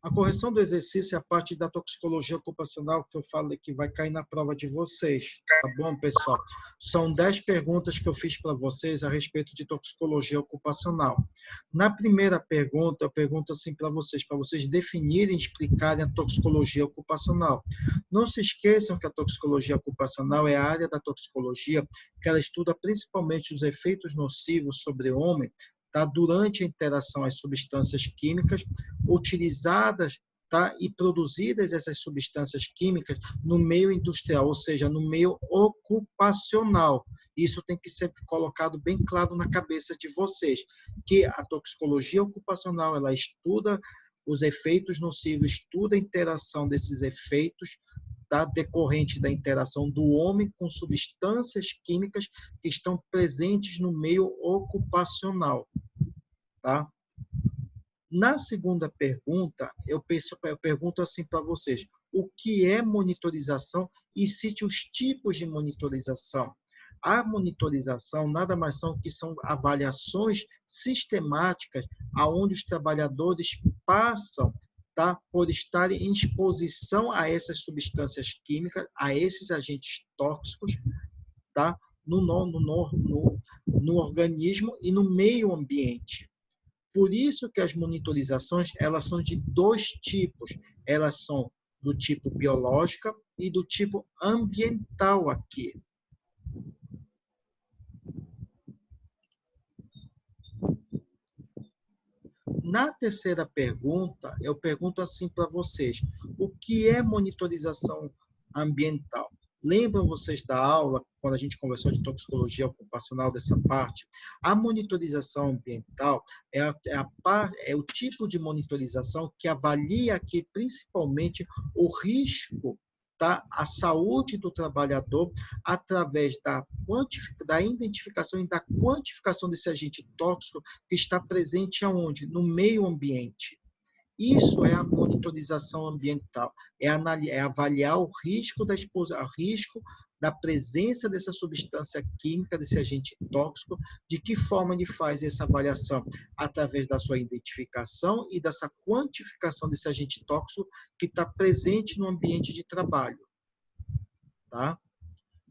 A correção do exercício é a parte da toxicologia ocupacional que eu falei que vai cair na prova de vocês. Tá bom, pessoal? São 10 perguntas que eu fiz para vocês a respeito de toxicologia ocupacional. Na primeira pergunta, eu pergunto assim para vocês definirem e explicarem a toxicologia ocupacional. Não se esqueçam que a toxicologia ocupacional é a área da toxicologia que ela estuda principalmente os efeitos nocivos sobre o homem, tá? Durante a interação às substâncias químicas utilizadas, tá? E produzidas essas substâncias químicas no meio industrial, ou seja, no meio ocupacional. Isso tem que ser colocado bem claro na cabeça de vocês, que a toxicologia ocupacional, ela estuda os efeitos nocivos, estuda a interação desses efeitos, tá? Decorrente da interação do homem com substâncias químicas que estão presentes no meio ocupacional, tá? Na segunda pergunta, eu pergunto assim para vocês: o que é monitorização e cite os tipos de monitorização? A monitorização nada mais são avaliações sistemáticas aonde os trabalhadores passam, tá, por estarem em exposição a essas substâncias químicas, a esses agentes tóxicos, tá, no organismo e no meio ambiente. Por isso que as monitorizações, elas são de dois tipos. Elas são do tipo biológica e do tipo ambiental aqui. Na terceira pergunta, eu pergunto assim para vocês: o que é monitorização ambiental? Lembram vocês da aula, quando a gente conversou de toxicologia ocupacional, dessa parte? A monitorização ambiental é o tipo de monitorização que avalia aqui principalmente o risco, tá, à saúde do trabalhador através da identificação e da quantificação desse agente tóxico que está presente aonde? No meio ambiente. Isso é a monitorização ambiental, é avaliar o risco risco da presença dessa substância química, desse agente tóxico. De que forma ele faz essa avaliação? Através da sua identificação e dessa quantificação desse agente tóxico que está presente no ambiente de trabalho, tá?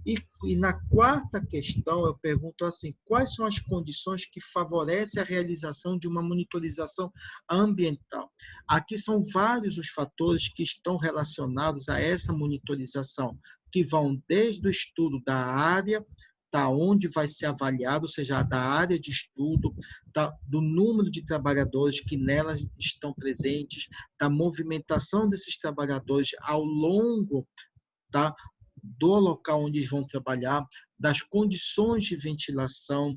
E na quarta questão, eu pergunto assim: quais são as condições que favorecem a realização de uma monitorização ambiental? Aqui são vários os fatores que estão relacionados a essa monitorização, que vão desde o estudo da área, tá, onde vai ser avaliado, ou seja, da área de estudo, tá, do número de trabalhadores que nela estão presentes, da movimentação desses trabalhadores ao longo, tá, do local onde eles vão trabalhar, das condições de ventilação,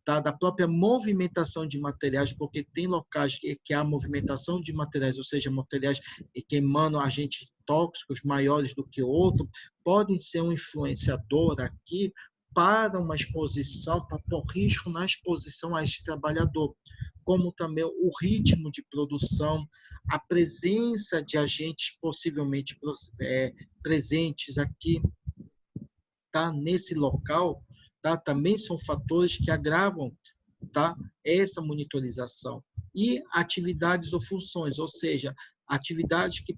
tá, da própria movimentação de materiais, porque tem locais que há movimentação de materiais, ou seja, materiais que emanam agentes tóxicos maiores do que outro, podem ser um influenciador aqui para uma exposição, para o risco na exposição a esse trabalhador, como também o ritmo de produção, a presença de agentes possivelmente presentes aqui, tá, nesse local, tá, também são fatores que agravam, tá, essa monitorização. E atividades ou funções, ou seja, atividades que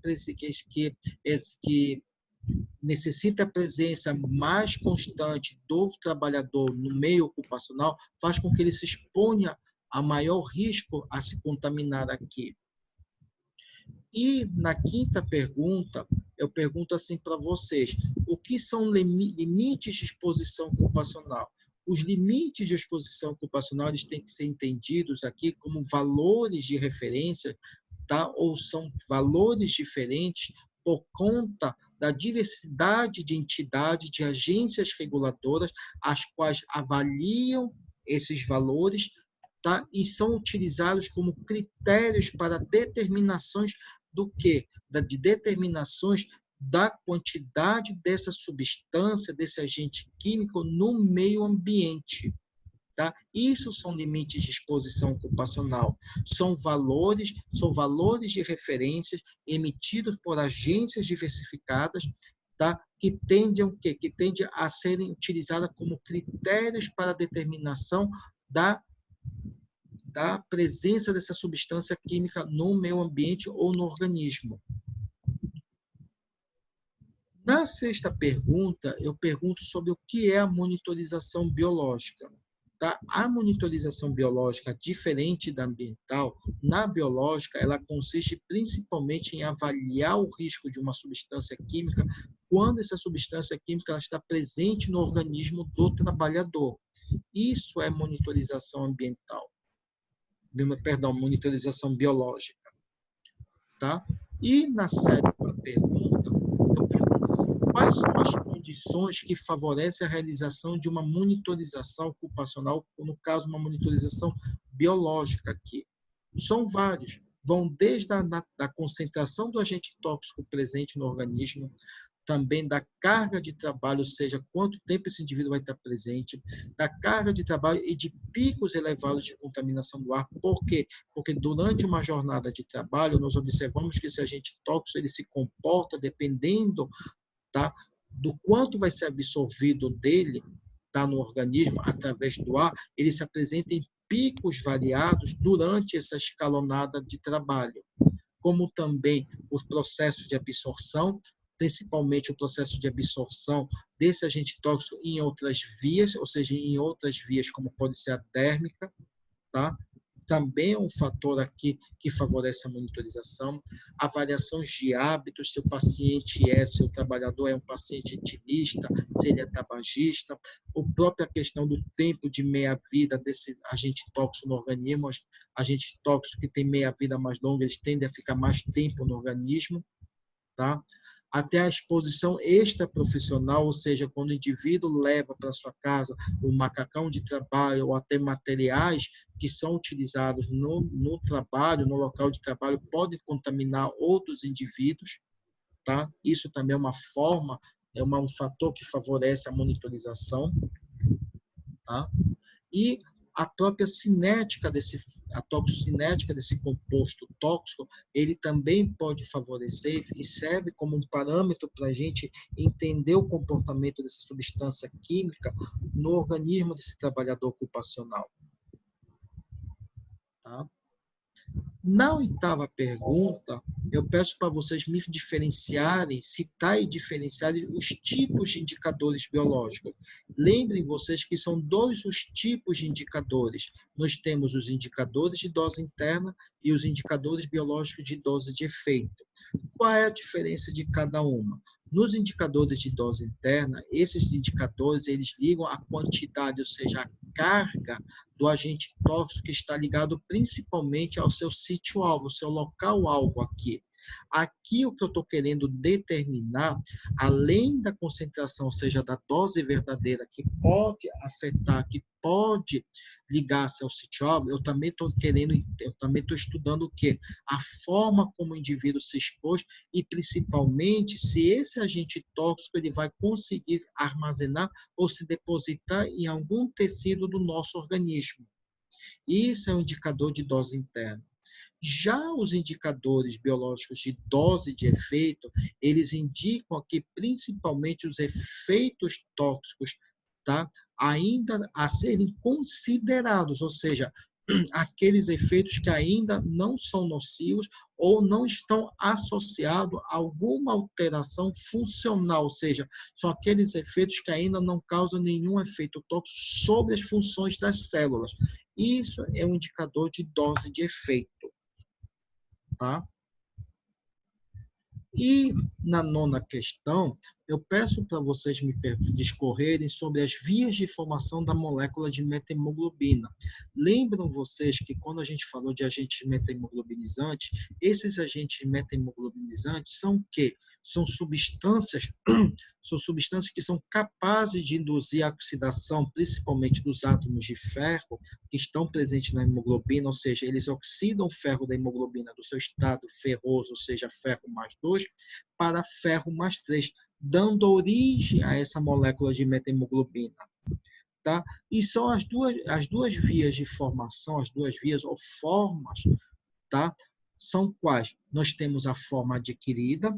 necessita a presença mais constante do trabalhador no meio ocupacional, faz com que ele se exponha a maior risco a se contaminar aqui. E na quinta pergunta, eu pergunto assim para vocês: o que são limites de exposição ocupacional? Os limites de exposição ocupacional eles têm que ser entendidos aqui como valores de referência, tá? Ou são valores diferentes por conta da diversidade de entidades, de agências reguladoras, as quais avaliam esses valores, tá? E são utilizados como critérios para determinações do quê? De determinações da quantidade dessa substância, desse agente químico no meio ambiente. Tá? Isso são limites de exposição ocupacional. São valores de referências emitidos por agências diversificadas, tá? Que tendem a serem utilizadas como critérios para a determinação da presença dessa substância química no meio ambiente ou no organismo. Na sexta pergunta, eu pergunto sobre o que é a monitorização biológica. Tá? A monitorização biológica, diferente da ambiental, na biológica, ela consiste principalmente em avaliar o risco de uma substância química quando essa substância química ela está presente no organismo do trabalhador. Isso é monitorização ambiental. Perdão, monitorização biológica. Tá? E na sétima pergunta, eu pergunto assim, quais são as condições que favorecem a realização de uma monitorização ocupacional, no caso, uma monitorização biológica aqui? São vários. Vão desde a concentração do agente tóxico presente no organismo, também da carga de trabalho, ou seja, quanto tempo esse indivíduo vai estar presente, da carga de trabalho e de picos elevados de contaminação do ar. Por quê? Porque durante uma jornada de trabalho, nós observamos que esse agente tóxico ele se comporta dependendo, tá, do quanto vai ser absorvido dele, tá, no organismo, através do ar, ele se apresenta em picos variados durante essa escalonada de trabalho, como também os processos de absorção, principalmente o processo de absorção desse agente tóxico em outras vias, ou seja, em outras vias, como pode ser a térmica, tá? Também é um fator aqui que favorece a monitorização. A variação de hábitos, se o paciente se o trabalhador é um paciente etilista, se ele é tabagista, a própria questão do tempo de meia-vida desse agente tóxico no organismo, agentes tóxicos que têm meia-vida mais longa, eles tendem a ficar mais tempo no organismo, tá? Até a exposição extraprofissional, ou seja, quando o indivíduo leva para sua casa um macacão de trabalho ou até materiais que são utilizados no trabalho, no local de trabalho, podem contaminar outros indivíduos, tá? Isso também é uma forma, um fator que favorece a monitorização, tá? E a própria cinética a toxicinética desse composto tóxico, ele também pode favorecer e serve como um parâmetro para a gente entender o comportamento dessa substância química no organismo desse trabalhador ocupacional. Tá? Na oitava pergunta, eu peço para vocês me diferenciarem, citar e diferenciarem os tipos de indicadores biológicos. Lembrem vocês que são dois os tipos de indicadores. Nós temos os indicadores de dose interna e os indicadores biológicos de dose de efeito. Qual é a diferença de cada uma? Nos indicadores de dose interna, esses indicadores eles ligam a quantidade, ou seja, a carga do agente tóxico que está ligado principalmente ao seu sítio-alvo, seu local-alvo aqui. Aqui o que eu estou querendo determinar, além da concentração, ou seja, da dose verdadeira, que pode afetar, que pode ligar-se ao sítio-alvo, eu também estou estudando o quê? A forma como o indivíduo se expôs e, principalmente, se esse agente tóxico ele vai conseguir armazenar ou se depositar em algum tecido do nosso organismo. Isso é um indicador de dose interna. Já os indicadores biológicos de dose de efeito, eles indicam aqui principalmente os efeitos tóxicos, tá? Ainda a serem considerados, ou seja, aqueles efeitos que ainda não são nocivos ou não estão associados a alguma alteração funcional, ou seja, são aqueles efeitos que ainda não causam nenhum efeito tóxico sobre as funções das células. Isso é um indicador de dose de efeito, tá? E na nona questão, eu peço para vocês me discorrerem sobre as vias de formação da molécula de metahemoglobina. Lembram vocês que quando a gente falou de agentes metahemoglobinizantes, esses agentes metahemoglobinizantes são o quê? São substâncias que são capazes de induzir a oxidação, principalmente dos átomos de ferro que estão presentes na hemoglobina, ou seja, eles oxidam o ferro da hemoglobina do seu estado ferroso, ou seja, ferro mais 2, para ferro mais 3, dando origem a essa molécula de metahemoglobina. Tá? E são as duas vias de formação, as duas vias ou formas, tá? São quais? Nós temos a forma adquirida,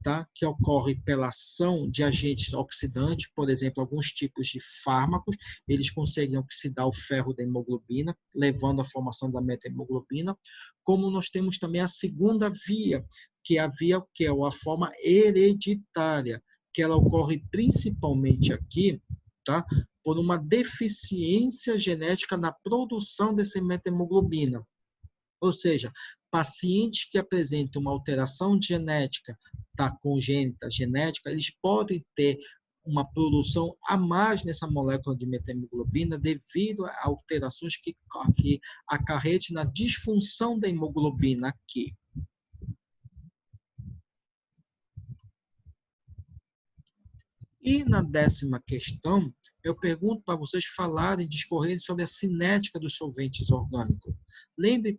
tá? Que ocorre pela ação de agentes oxidantes, por exemplo, alguns tipos de fármacos, eles conseguem oxidar o ferro da hemoglobina, levando à formação da metahemoglobina, como nós temos também a segunda via, que é a forma hereditária, que ela ocorre principalmente aqui, tá? Por uma deficiência genética na produção dessa metahemoglobina. Ou seja, pacientes que apresentam uma alteração genética, tá, congênita genética, eles podem ter uma produção a mais nessa molécula de metahemoglobina devido a alterações que acarretem na disfunção da hemoglobina aqui. E na 10ª questão, eu pergunto para vocês falarem, discorrerem sobre a cinética dos solventes orgânicos. Lembre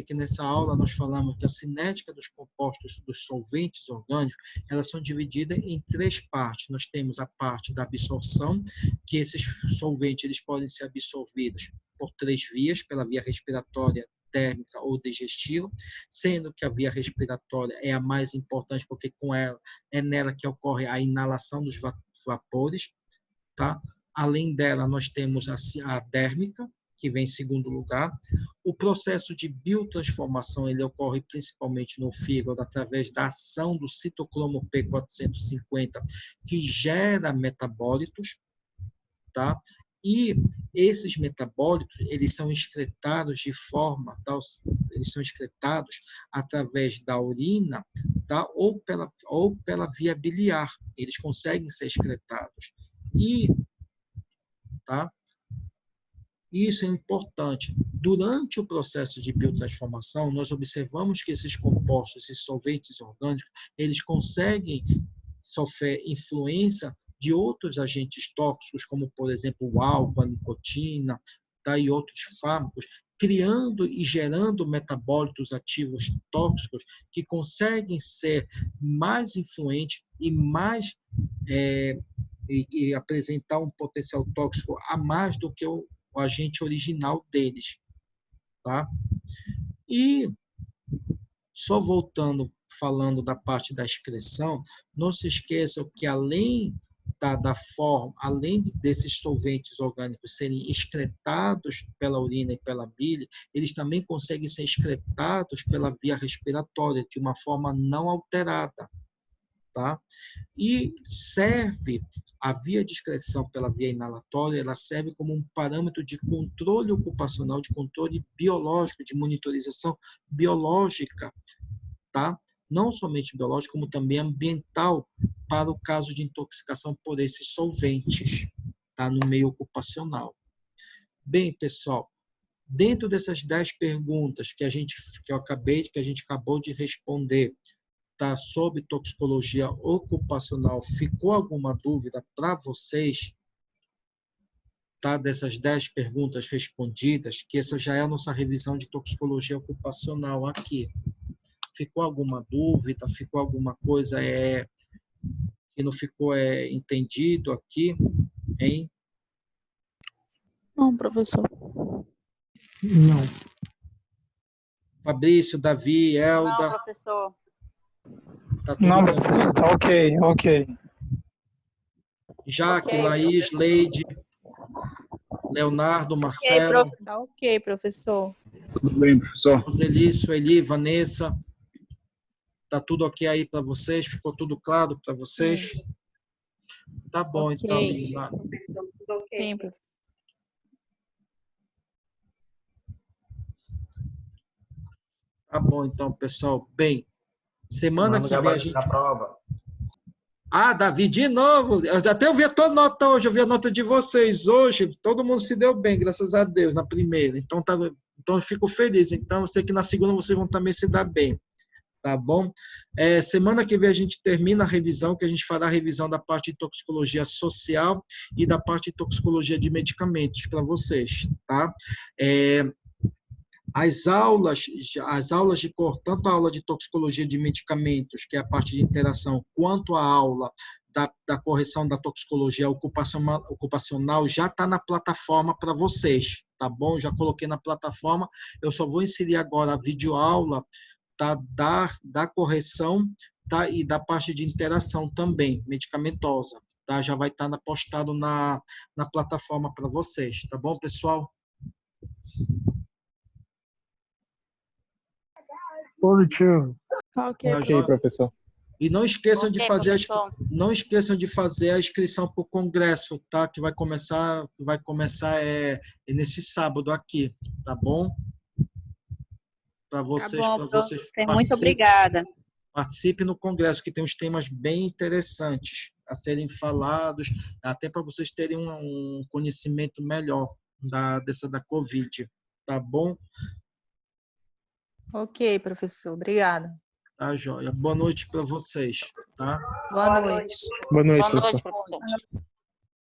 que nessa aula nós falamos que a cinética dos compostos dos solventes orgânicos, elas são divididas em 3 partes. Nós temos a parte da absorção, que esses solventes eles podem ser absorvidos por 3 vias, pela via respiratória, térmica ou digestiva, sendo que a via respiratória é a mais importante, porque com ela é nela que ocorre a inalação dos vapores, tá? Além dela, nós temos a dérmica, que vem em segundo lugar. O processo de biotransformação, ele ocorre principalmente no fígado, através da ação do citocromo P450, que gera metabólitos, tá? E esses metabólitos, eles são excretados de forma, tá? Eles são excretados através da urina, tá? Ou pela via biliar, eles conseguem ser excretados. E, tá? Isso é importante. Durante o processo de biotransformação, nós observamos que esses compostos, esses solventes orgânicos, eles conseguem sofrer influência de outros agentes tóxicos, como, por exemplo, o álcool, a nicotina, tá? E outros fármacos, criando e gerando metabólitos ativos tóxicos que conseguem ser mais influentes e mais e apresentar um potencial tóxico a mais do que o agente original deles, tá? E só voltando, falando da parte da excreção, não se esqueçam que além além desses solventes orgânicos serem excretados pela urina e pela bile, eles também conseguem ser excretados pela via respiratória de uma forma não alterada, tá? E a via de excreção pela via inalatória, ela serve como um parâmetro de controle ocupacional, de controle biológico, de monitorização biológica, tá? Não somente biológico, como também ambiental, para o caso de intoxicação por esses solventes, tá? No meio ocupacional. Bem, pessoal, dentro dessas 10 perguntas que a gente acabou de responder, tá, sobre toxicologia ocupacional, ficou alguma dúvida para vocês? Tá, dessas 10 perguntas respondidas, que essa já é a nossa revisão de toxicologia ocupacional aqui. Ficou alguma dúvida? Ficou alguma coisa que não ficou entendido aqui? Hein? Não, professor. Não. Fabrício, Davi, Elda? Não, professor. Tá tudo Não, tranquilo? professor, tá ok. Jaque, Ok, Laís, professor. Leide, Leonardo, Marcelo, Tá ok, professor. Tudo bem, professor? Roseli, Sueli, Vanessa. Tá tudo ok aí para vocês? Ficou tudo claro para vocês? Tá bom, Ok. então, menina. Professor, tudo ok. Sim, professor. Tá bom, então, pessoal. Bem, semana Mano, que vem a gente... da prova. Ah, Davi, de novo. Até eu vi a tua nota hoje, eu vi a nota de vocês hoje. Todo mundo se deu bem, graças a Deus, na primeira. Então, eu fico feliz. Então, eu sei que na segunda vocês vão também se dar bem. Tá bom? Semana que vem a gente termina a revisão, que a gente fará a revisão da parte de toxicologia social e da parte de toxicologia de medicamentos para vocês, tá? As aulas de cor, tanto a aula de toxicologia de medicamentos, que é a parte de interação, quanto a aula da correção da toxicologia ocupacional já está na plataforma para vocês, tá bom? Já coloquei na plataforma, eu só vou inserir agora a videoaula, tá, da correção tá? E da parte de interação também, medicamentosa, tá? Já vai estar postado na plataforma para vocês, tá bom, pessoal? Positivo. Ok, Tá, Ok, joia? professor. E não esqueçam de Ok, fazer professor. não esqueçam de fazer a inscrição para o congresso, tá? Que vai começar nesse sábado aqui, tá bom? Para Tá vocês, bom, para prof. vocês Muito obrigada. participe no congresso, que tem uns temas bem interessantes a serem falados, até para vocês terem um conhecimento melhor da Covid, tá bom? Ok, professor. Obrigada. Tá, joia. Boa noite para vocês, tá? Boa noite. Boa noite, Boa professor. noite, professor.